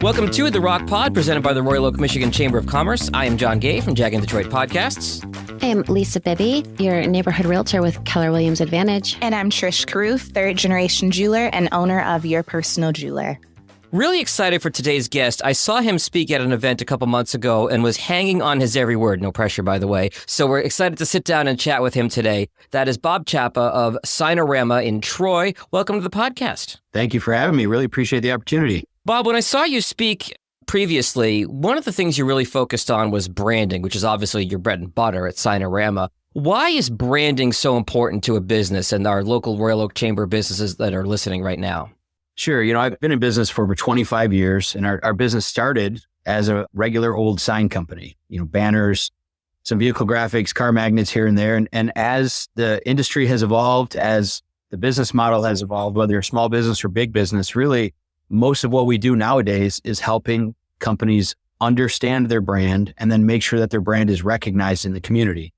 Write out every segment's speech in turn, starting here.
Welcome to the ROCC Pod, presented by the Royal Oak, Michigan Chamber of Commerce. I am John Gay from Jag and Detroit Podcasts. I am Lisa Bibby, your neighborhood realtor with Keller Williams Advantage. And I'm Trish Carew, third-generation jeweler and owner of Your Personal Jeweler. Really excited for today's guest. I saw him speak at an event a couple months ago and was hanging on his every word. No pressure, by the way. So we're excited to sit down and chat with him today. That is Bob Chapa of Signarama in Troy. Welcome to the podcast. Thank you for having me. Really appreciate the opportunity. Bob, when I saw you speak previously, one of the things you really focused on was branding, which is obviously your bread and butter at Signarama. Why is branding so important to a business and our local Royal Oak Chamber businesses that are listening right now? Sure. I've been in business for over 25 years, and our business started as a regular old sign company, banners, some vehicle graphics, car magnets here and there. And as the industry has evolved, as the business model has evolved, whether you're a small business or big business, really, most of what we do nowadays is helping companies understand their brand and then make sure that their brand is recognized in the community.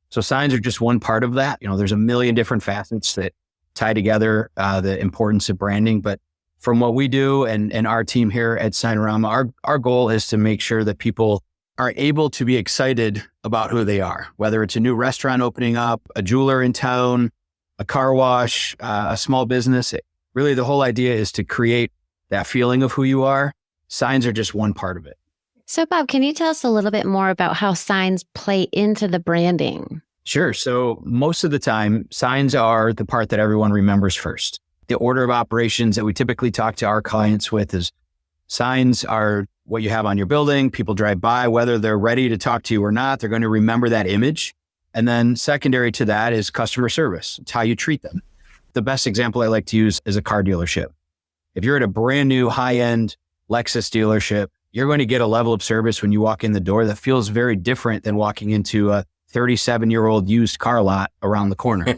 So signs are just one part of that. There's a million different facets that tie together the importance of branding. But from what we do and our team here at Signarama, our goal is to make sure that people are able to be excited about who they are, whether it's a new restaurant opening up, a jeweler in town, a car wash, a small business. Really, the whole idea is to create that feeling of who you are. Signs are just one part of it. So, Bob, can you tell us a little bit more about how signs play into the branding? Sure. So most of the time, signs are the part that everyone remembers first. The order of operations that we typically talk to our clients with is signs are what you have on your building. People drive by, whether they're ready to talk to you or not, they're going to remember that image. And then secondary to that is customer service. It's how you treat them. The best example I like to use is a car dealership. If you're at a brand new high-end Lexus dealership, you're going to get a level of service when you walk in the door that feels very different than walking into a 37-year-old used car lot around the corner.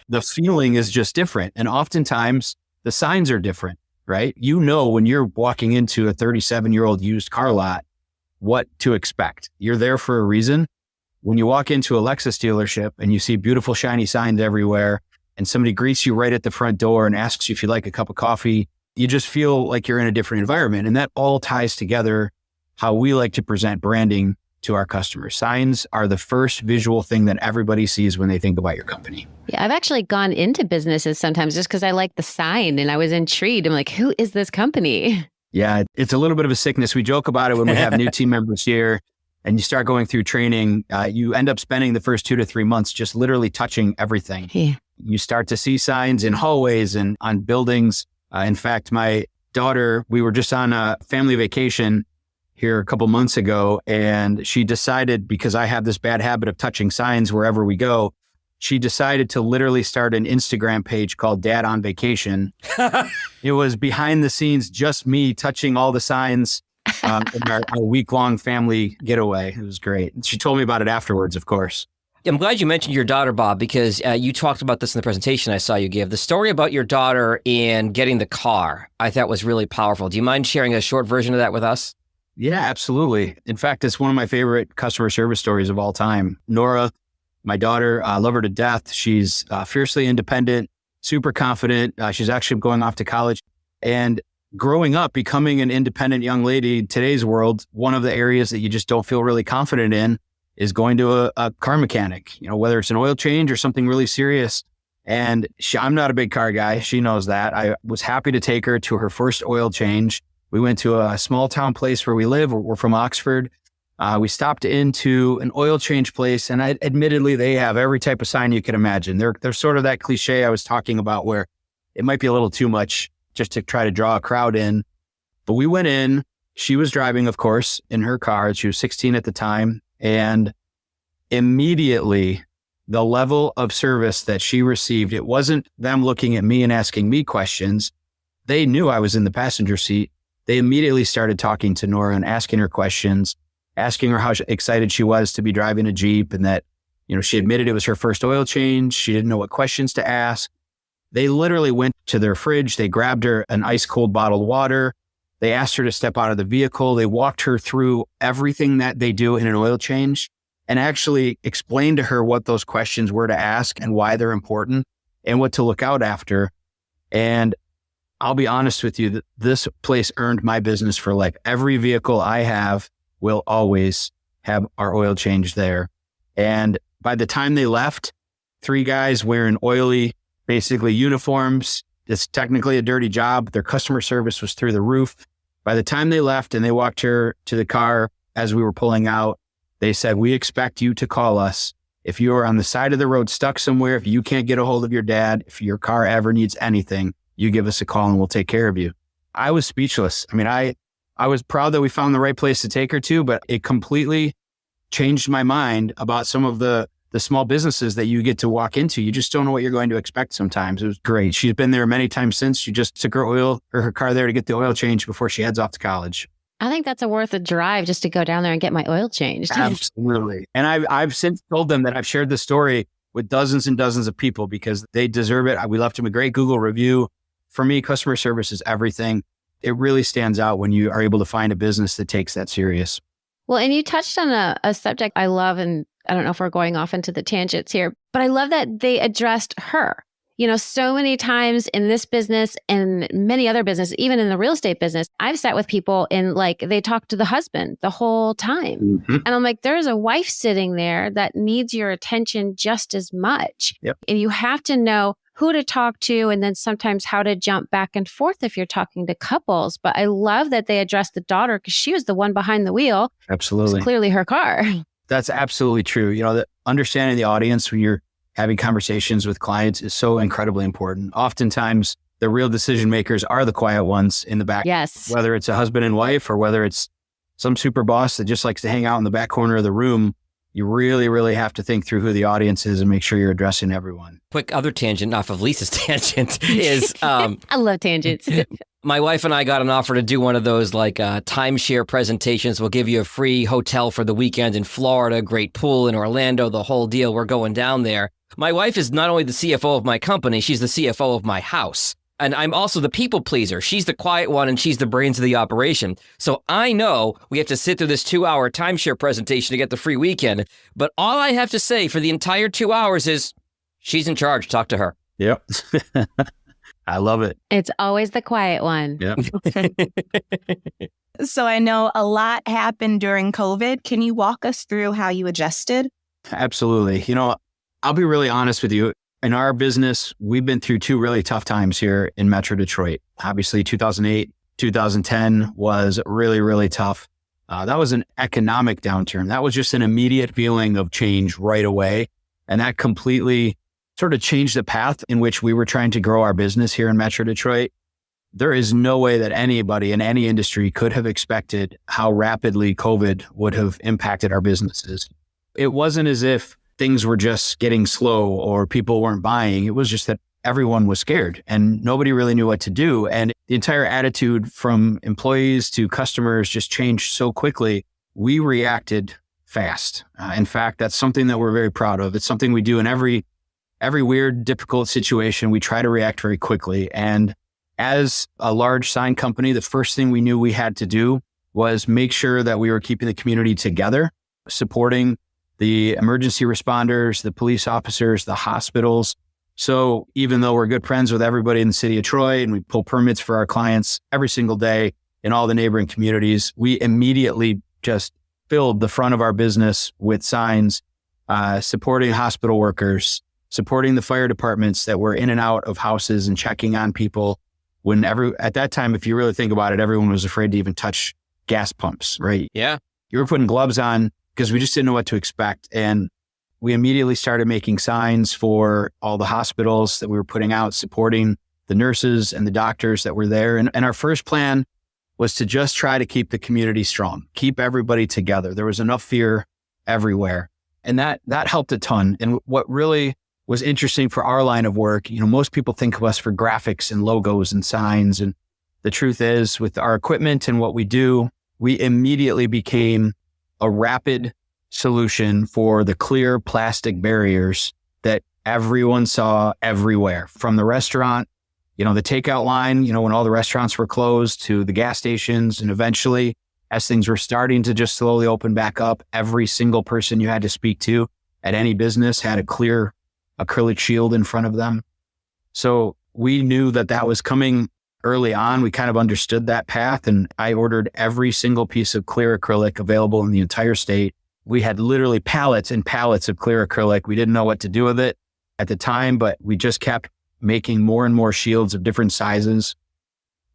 The feeling is just different. And oftentimes the signs are different, right? When you're walking into a 37-year-old used car lot, what to expect. You're there for a reason. When you walk into a Lexus dealership and you see beautiful shiny signs everywhere and somebody greets you right at the front door and asks you if you'd like a cup of coffee, you just feel like you're in a different environment. And that all ties together how we like to present branding to our customers. Signs are the first visual thing that everybody sees when they think about your company. Yeah, I've actually gone into businesses sometimes just because I like the sign and I was intrigued. I'm like, who is this company? Yeah, it's a little bit of a sickness. We joke about it when we have new team members here and you start going through training. You end up spending the first 2 to 3 months just literally touching everything. Yeah. You start to see signs in hallways and on buildings. In fact, my daughter, we were just on a family vacation here a couple months ago, and she decided, because I have this bad habit of touching signs wherever we go, she decided to literally start an Instagram page called Dad on Vacation. It was behind the scenes, just me touching all the signs in our week-long family getaway. It was great. She told me about it afterwards, of course. I'm glad you mentioned your daughter, Bob, because you talked about this in the presentation I saw you give. The story about your daughter and getting the car, I thought was really powerful. Do you mind sharing a short version of that with us? Yeah, absolutely. In fact, it's one of my favorite customer service stories of all time. Nora, my daughter, I love her to death. She's fiercely independent, super confident. She's actually going off to college. And growing up, becoming an independent young lady in today's world, one of the areas that you just don't feel really confident in is going to a car mechanic, whether it's an oil change or something really serious. And I'm not a big car guy. She knows that. I was happy to take her to her first oil change. We went to a small town place where we live. We're from Oxford. We stopped into an oil change place, and admittedly, they have every type of sign you can imagine. They're sort of that cliche I was talking about where it might be a little too much just to try to draw a crowd in. But we went in. She was driving, of course, in her car. She was 16 at the time. And immediately, the level of service that she received, it wasn't them looking at me and asking me questions. They knew I was in the passenger seat. They immediately started talking to Nora and asking her questions, asking her how excited she was to be driving a Jeep and that, she admitted it was her first oil change. She didn't know what questions to ask. They literally went to their fridge. They grabbed her an ice cold bottled water. They asked her to step out of the vehicle. They walked her through everything that they do in an oil change and actually explained to her what those questions were to ask and why they're important and what to look out after. And I'll be honest with you, that this place earned my business for life. Every vehicle I have will always have our oil change there. And by the time they left, 3 guys wearing oily, basically uniforms. It's technically a dirty job. Their customer service was through the roof. By the time they left and they walked her to the car as we were pulling out, they said, "We expect you to call us. If you are on the side of the road stuck somewhere, if you can't get a hold of your dad, if your car ever needs anything, you give us a call and we'll take care of you." I was speechless. I mean, I was proud that we found the right place to take her to, but it completely changed my mind about some of the small businesses that you get to walk into. You just don't know what you're going to expect sometimes. It was great. She's been there many times since. She just took her car there to get the oil change before she heads off to college. I think that's worth a drive just to go down there and get my oil changed. Absolutely. And I've since told them that I've shared this story with dozens and dozens of people because they deserve it. We left them a great Google review. For me, customer service is everything. It really stands out when you are able to find a business that takes that serious. Well, and you touched on a subject I love, and I don't know if we're going off into the tangents here, but I love that they addressed her. You know, so many times in this business and many other businesses, even in the real estate business, I've sat with people and they talk to the husband the whole time. Mm-hmm. And I'm like, there's a wife sitting there that needs your attention just as much. Yep. And you have to know who to talk to and then sometimes how to jump back and forth if you're talking to couples. But I love that they addressed the daughter because she was the one behind the wheel. Absolutely. It's clearly her car. That's absolutely true. You know, understanding the audience when you're having conversations with clients is so incredibly important. Oftentimes, the real decision makers are the quiet ones in the back. Yes. Whether it's a husband and wife or whether it's some super boss that just likes to hang out in the back corner of the room, you really, really have to think through who the audience is and make sure you're addressing everyone. Quick other tangent off of Lisa's tangent is... I love tangents. My wife and I got an offer to do one of those timeshare presentations. We'll give you a free hotel for the weekend in Florida, great pool in Orlando, the whole deal. We're going down there. My wife is not only the CFO of my company, she's the CFO of my house. And I'm also the people pleaser. She's the quiet one and she's the brains of the operation. So I know we have to sit through this 2-hour timeshare presentation to get the free weekend. But all I have to say for the entire 2 hours is she's in charge. Talk to her. Yep. I love it. It's always the quiet one. Yep. So I know a lot happened during COVID. Can you walk us through how you adjusted? Absolutely. You know, I'll be really honest with you. In our business, we've been through 2 really tough times here in Metro Detroit. Obviously, 2008, 2010 was really, really tough. That was an economic downturn. That was just an immediate feeling of change right away. And that completely sort of changed the path in which we were trying to grow our business here in Metro Detroit. There is no way that anybody in any industry could have expected how rapidly COVID would have impacted our businesses. It wasn't as if things were just getting slow or people weren't buying. It was just that everyone was scared and nobody really knew what to do. And the entire attitude from employees to customers just changed so quickly. We reacted fast. In fact, that's something that we're very proud of. It's something we do in every weird, difficult situation. We try to react very quickly. And as a large sign company, the first thing we knew we had to do was make sure that we were keeping the community together, supporting the emergency responders, the police officers, the hospitals. So even though we're good friends with everybody in the city of Troy and we pull permits for our clients every single day in all the neighboring communities, we immediately just filled the front of our business with signs, supporting hospital workers, supporting the fire departments that were in and out of houses and checking on people. At that time, if you really think about it, everyone was afraid to even touch gas pumps, right? Yeah. You were putting gloves on because we just didn't know what to expect. And we immediately started making signs for all the hospitals that we were putting out, supporting the nurses and the doctors that were there. And our first plan was to just try to keep the community strong, keep everybody together. There was enough fear everywhere. And that helped a ton. And what really was interesting for our line of work, most people think of us for graphics and logos and signs. And the truth is, with our equipment and what we do, we immediately became a rapid solution for the clear plastic barriers that everyone saw everywhere, from the restaurant, the takeout line, when all the restaurants were closed, to the gas stations. And eventually, as things were starting to just slowly open back up, every single person you had to speak to at any business had a clear acrylic shield in front of them. So we knew that was coming early on, we kind of understood that path, and I ordered every single piece of clear acrylic available in the entire state. We had literally pallets and pallets of clear acrylic. We didn't know what to do with it at the time, but we just kept making more and more shields of different sizes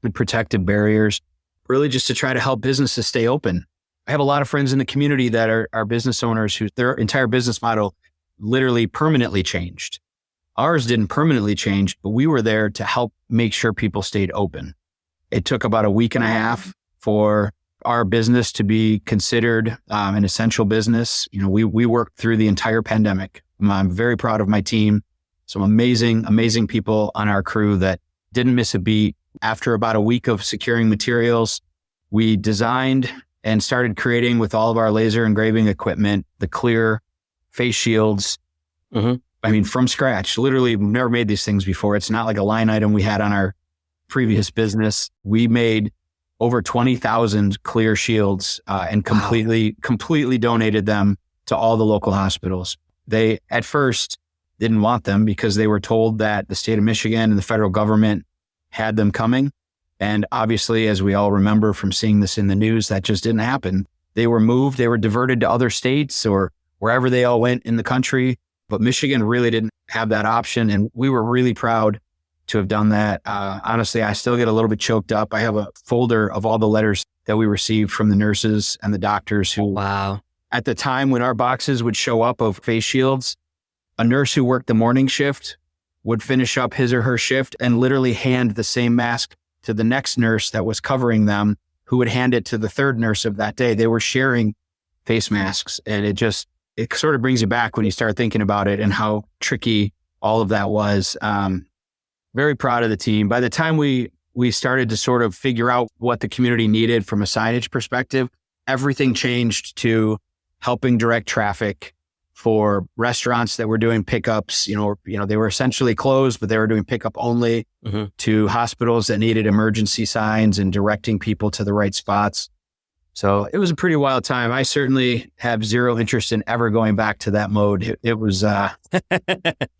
with protective barriers, really just to try to help businesses stay open. I have a lot of friends in the community that are business owners who their entire business model literally permanently changed. Ours didn't permanently change, but we were there to help make sure people stayed open. It took about a week and a half for our business to be considered an essential business. We worked through the entire pandemic. I'm very proud of my team. Some amazing people on our crew that didn't miss a beat. After about a week of securing materials, we designed and started creating with all of our laser engraving equipment, the clear face shields. Mm-hmm. I mean, from scratch. Literally, we've never made these things before. It's not like a line item we had on our previous business. We made over 20,000 clear shields and completely donated them to all the local hospitals. They, at first, didn't want them because they were told that the state of Michigan and the federal government had them coming. And obviously, as we all remember from seeing this in the news, that just didn't happen. They were moved, they were diverted to other states or wherever they all went in the country. But Michigan really didn't have that option. And we were really proud to have done that. Honestly, I still get a little bit choked up. I have a folder of all the letters that we received from the nurses and the doctors who, at the time when our boxes would show up of face shields, a nurse who worked the morning shift would finish up his or her shift and literally hand the same mask to the next nurse that was covering them, who would hand it to the third nurse of that day. They were sharing face masks, and it sort of brings you back when you start thinking about it and how tricky all of that was. Very proud of the team. By the time we started to sort of figure out what the community needed from a signage perspective, everything changed to helping direct traffic for restaurants that were doing pickups. They were essentially closed, but they were doing pickup only, to hospitals that needed emergency signs and directing people to the right spots. So it was a pretty wild time. I certainly have zero interest in ever going back to that mode. It was,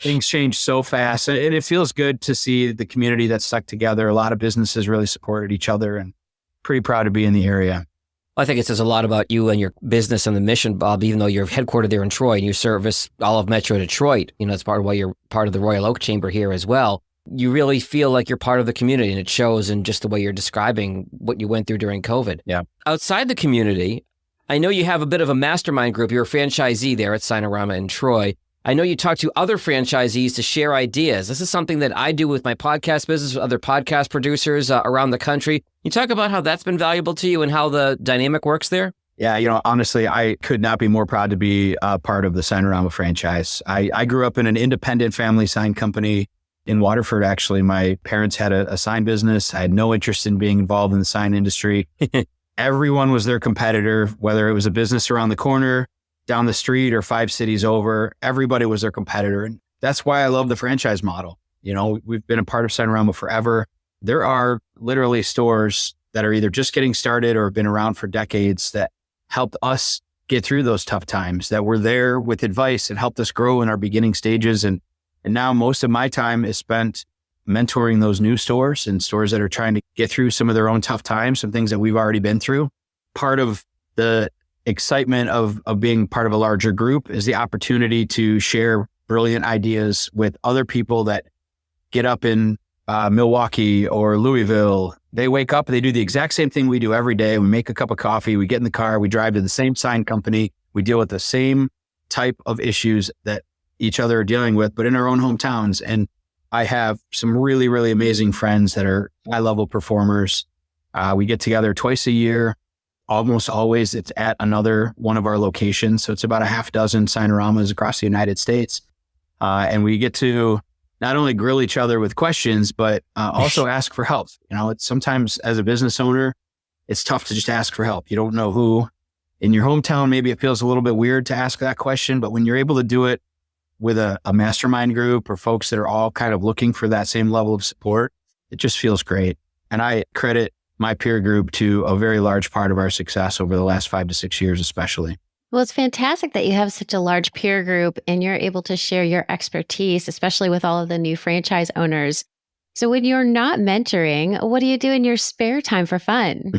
things changed so fast, and it feels good to see the community that stuck together. A lot of businesses really supported each other, and pretty proud to be in the area. I think it says a lot about you and your business and the mission, Bob, even though you're headquartered there in Troy and you service all of Metro Detroit. That's part of why you're part of the Royal Oak Chamber here as well. You really feel like you're part of the community, and it shows in just the way you're describing what you went through during COVID. Yeah. Outside the community, I know you have a bit of a mastermind group. You're a franchisee there at Signarama in Troy. I know you talk to other franchisees to share ideas. This is something that I do with my podcast business, with other podcast producers around the country. You talk about how that's been valuable to you and how the dynamic works there? Yeah, honestly, I could not be more proud to be a part of the Signarama franchise. I grew up in an independent family sign company in Waterford, actually. My parents had a sign business. I had no interest in being involved in the sign industry. Everyone was their competitor, whether it was a business around the corner, down the street, or 5 cities over. Everybody was their competitor. And that's why I love the franchise model. We've been a part of Signarama forever. There are literally stores that are either just getting started or have been around for decades that helped us get through those tough times, that were there with advice and helped us grow in our beginning stages. And now most of my time is spent mentoring those new stores and stores that are trying to get through some of their own tough times, some things that we've already been through. Part of the excitement of being part of a larger group is the opportunity to share brilliant ideas with other people that get up in Milwaukee or Louisville. They wake up, they do the exact same thing we do every day. We make a cup of coffee, we get in the car, we drive to the same sign company, we deal with the same type of issues that each other are dealing with, but in our own hometowns. And I have some really, really amazing friends that are high-level performers. We get together twice a year. Almost always it's at another one of our locations. So it's about a half dozen Signaramas across the United States. And we get to not only grill each other with questions, but also ask for help. It's sometimes as a business owner, it's tough to just ask for help. You don't know who in your hometown. Maybe it feels a little bit weird to ask that question, but when you're able to do it with a mastermind group or folks that are all kind of looking for that same level of support, it just feels great. And I credit my peer group to a very large part of our success over the last 5 to 6 years, especially. Well, it's fantastic that you have such a large peer group and you're able to share your expertise, especially with all of the new franchise owners. So when you're not mentoring, what do you do in your spare time for fun?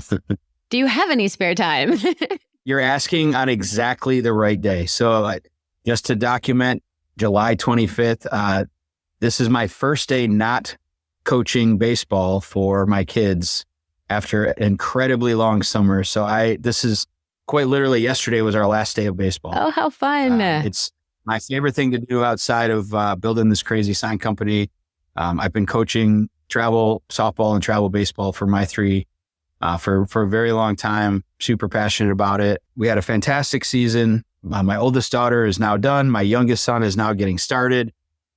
Do you have any spare time? You're asking on exactly the right day. So just to document July 25th, this is my first day not coaching baseball for my kids after an incredibly long summer. So this is quite literally yesterday was our last day of baseball. Oh, how fun. It's my favorite thing to do outside of building this crazy sign company. I've been coaching travel softball and travel baseball for my three for a very long time. Super passionate about it. We had a fantastic season. My oldest daughter is now done. My youngest son is now getting started.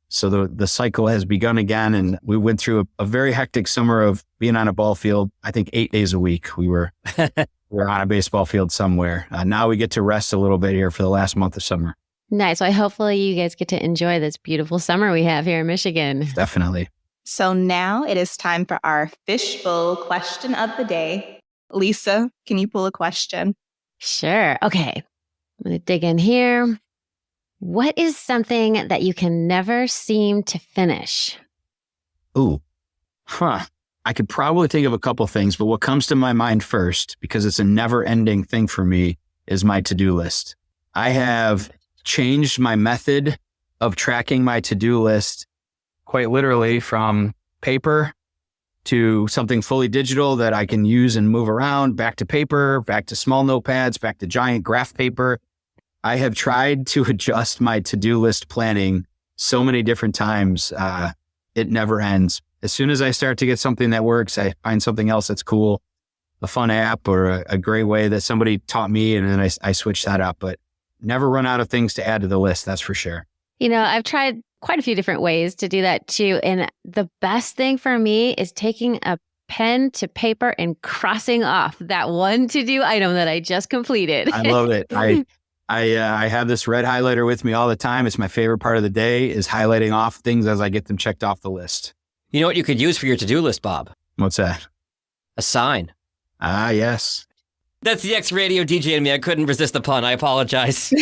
So the cycle has begun again. And we went through a very hectic summer of being on a ball field. I think 8 days a week we were on a baseball field somewhere. Now we get to rest a little bit here for the last month of summer. Nice. Well, hopefully you guys get to enjoy this beautiful summer we have here in Michigan. Definitely. So now it is time for our fishbowl question of the day. Lisa, can you pull a question? Sure. Okay. I'm going to dig in here. What is something that you can never seem to finish? Ooh. I could probably think of a couple things, but what comes to my mind first, because it's a never-ending thing for me, is my to-do list. I have changed my method of tracking my to-do list quite literally from paper to something fully digital that I can use and move around, back to paper, back to small notepads, back to giant graph paper. I have tried to adjust my to-do list planning so many different times. It never ends. As soon as I start to get something that works, I find something else that's cool, a fun app or a great way that somebody taught me, and then I switch that up. But never run out of things to add to the list, that's for sure. You know, I've tried quite a few different ways to do that too. And the best thing for me is taking a pen to paper and crossing off that one to-do item that I just completed. I love it. I have this red highlighter with me all the time. It's my favorite part of the day is highlighting off things as I get them checked off the list. You know what you could use for your to-do list, Bob? What's that? A sign. Ah, yes. That's the ex-radio DJ in me. I couldn't resist the pun. I apologize.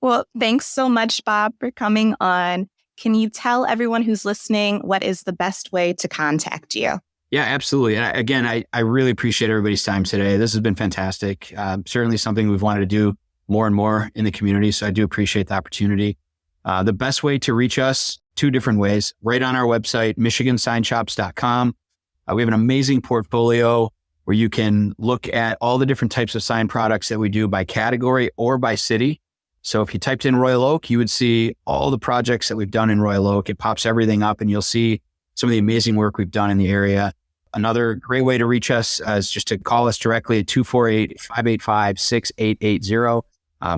Well, thanks so much, Bob, for coming on. Can you tell everyone who's listening what is the best way to contact you? Yeah, absolutely. And again, I really appreciate everybody's time today. This has been fantastic. Certainly something we've wanted to do more and more in the community. So I do appreciate the opportunity. The best way to reach us, 2 different ways. Right on our website, michigansignshops.com. We have an amazing portfolio where you can look at all the different types of sign products that we do by category or by city. So if you typed in Royal Oak, you would see all the projects that we've done in Royal Oak. It pops everything up and you'll see some of the amazing work we've done in the area. Another great way to reach us is just to call us directly at 248-585-6880.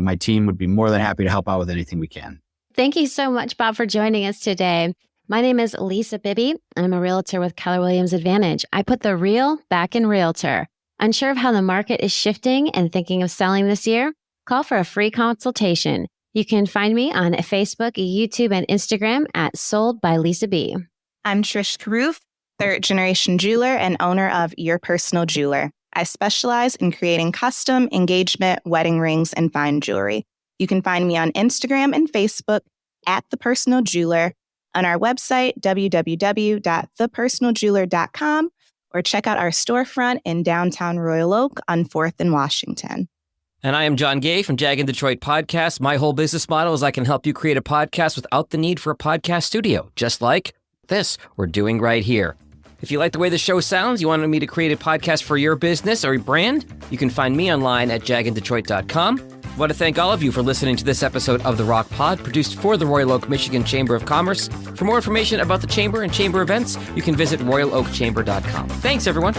My team would be more than happy to help out with anything we can. Thank you so much, Bob, for joining us today. My name is Lisa Bibby, and I'm a realtor with Keller Williams Advantage. I put the real back in realtor. Unsure of how the market is shifting and thinking of selling this year? Call for a free consultation. You can find me on Facebook, YouTube, and Instagram at Sold by Lisa B. I'm Trish Carruth, 3rd-generation jeweler and owner of Your Personal Jeweler. I specialize in creating custom engagement, wedding rings, and fine jewelry. You can find me on Instagram and Facebook at The Personal Jeweler, on our website, www.thepersonaljeweler.com, or check out our storefront in downtown Royal Oak on 4th and Washington. And I am John Gay from Jag in Detroit Podcast. My whole business model is I can help you create a podcast without the need for a podcast studio, just like this we're doing right here. If you like the way the show sounds, you wanted me to create a podcast for your business or brand, you can find me online at jagindetroit.com. I want to thank all of you for listening to this episode of the ROCC Pod, produced for the Royal Oak, Michigan Chamber of Commerce. For more information about the Chamber and Chamber events, you can visit royaloakchamber.com. Thanks, everyone.